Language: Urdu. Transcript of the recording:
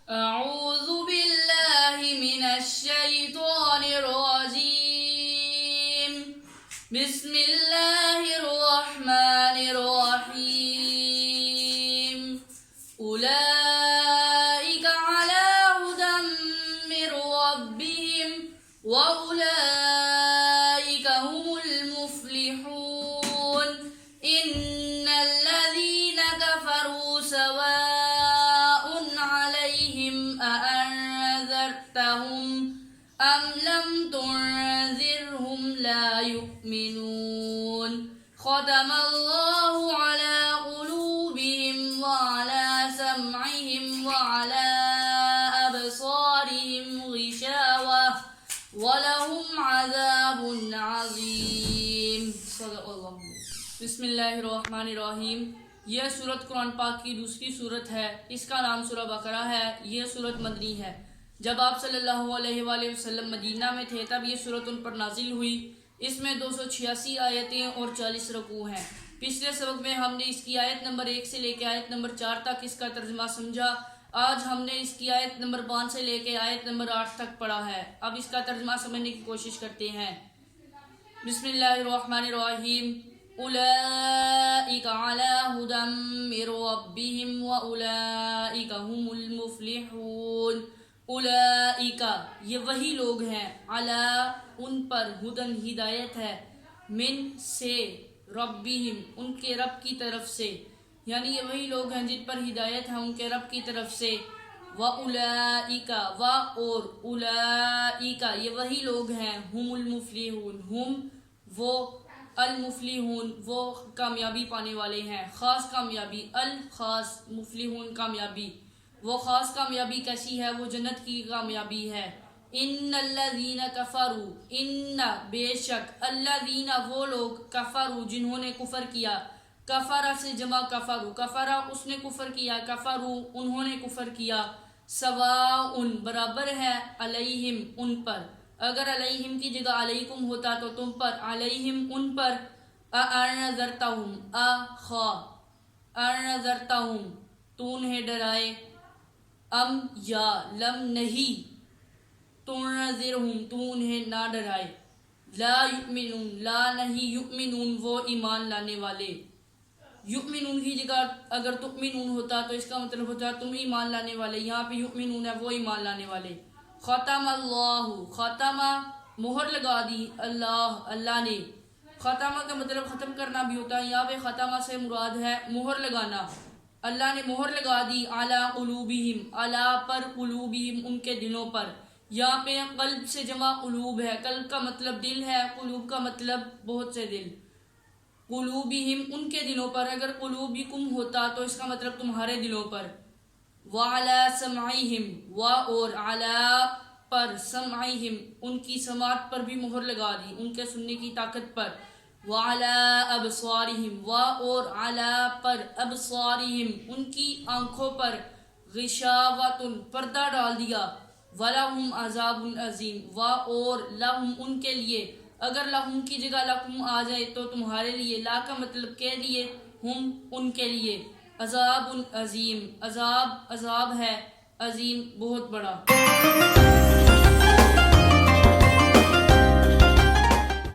اعوذ باللہ من الشیطان الرجیم بسم اللہ الرحمن الرحیم اولئک علی ھدی من ربہم واولئک هم المفلحون ان الذین کفروا سواء علیہم اانذرتہم ام لم تنذرہم لا یؤمنون ختم اللہ علی قلوبہم وعلی سمعہم وعلی ابصارہم غشاوہ وَلَهُمْ عَذَابٌ عَظِيمٌ صدق اللہ۔ بسم اللہ الرحمن الرحیم۔ یہ سورت قرآن پاک کی دوسری سورت ہے، اس کا نام سورہ بقرہ ہے۔ یہ سورت مدنی ہے۔ جب آپ صلی اللہ علیہ وآلہ وسلم مدینہ میں تھے تب یہ سورت ان پر نازل ہوئی۔ اس میں 286 آیتیں اور 40 رکوع ہیں۔ پچھلے سبق میں ہم نے اس کی آیت نمبر 1 سے لے کے آیت نمبر 4 تک اس کا ترجمہ سمجھا۔ آج ہم نے اس کی آیت نمبر 5 سے لے کے آیت نمبر 8 تک پڑھا ہے۔ اب اس کا ترجمہ سمجھنے کی کوشش کرتے ہیں۔ بسم اللہ الرحمن الرحیم۔ اولئک علی ھدی من ربہم واولئک هم المفلحون۔ اولئک یہ وہی لوگ ہیں، علی ان پر، ھدی ہدایت ہے، من سے، ربہم ان کے رب کی طرف سے، یعنی یہ وہی لوگ ہیں جن پر ہدایت ہے ان کے رب کی طرف سے۔ وَأُولَئِكَ و اور اولئک یہ وہی لوگ ہیں، ہم المفلحون ہم وہ، المفلحون وہ کامیابی پانے والے ہیں، خاص کامیابی، الخاص مفلحون کامیابی، وہ خاص کامیابی کیسی ہے؟ وہ جنت کی کامیابی ہے۔ ان الذین کفروا ان بے شک، الذین وہ لوگ، کفروا جنہوں نے کفر کیا، کفرہ سے جمع کفرو، کفرہ اس نے کفر کیا، کفرو انہوں نے کفر کیا، سواء برابر ہے، علیہم ان پر، اگر علیہم کی جگہ علیکم ہوتا تو تم پر، علیہم ان پر، اانذرتہم انذرتہم تو انہیں ڈرائے، ام یا لم نہیں، تنذرہم تو انہیں نہ ڈرائے، لا یؤمنون لا نہیں، یؤمنون وہ ایمان لانے والے، یؤمنون کی جگہ اگر تؤمنون ہوتا تو اس کا مطلب ہوتا تم ایمان لانے والے، یہاں پہ یؤمنون ہے وہ ایمان لانے والے۔ ختم اللہ، ختمہ مہر لگا دی، اللہ نے، ختمہ کا مطلب ختم کرنا بھی ہوتا ہے، یہاں پہ ختمہ سے مراد ہے مہر لگانا، اللہ نے مہر لگا دی، علی قلوبہم علی پر، قلوبہم ان کے دلوں پر، یہاں پہ قلب سے جمع قلوب ہے، قلب کا مطلب دل ہے، قلوب کا مطلب بہت سے دل، قلوبہم ان کے دلوں پر، اگر قلوبکم ہوتا تو اس کا مطلب تمہارے دلوں پر، وعلی سمعہم و اور علی پر، سمعہم ان کی سماعت پر بھی مہر لگا دی، ان کے سننے کی طاقت پر، وعلی ابصارہم و اور علی پر، ابصارہم ان کی آنکھوں پر، غشاوۃ پردہ ڈال دیا، وَلَهُمْ عَذَابٌ عَظِيمٌ و اور لہم ان کے لیے، اگر لہم کی جگہ لکم آ جائے تو تمہارے لیے، لا کا مطلب کے لیے، ہم ان کے لیے، عذاب عظیم عذاب ہے، عظیم بہت بڑا۔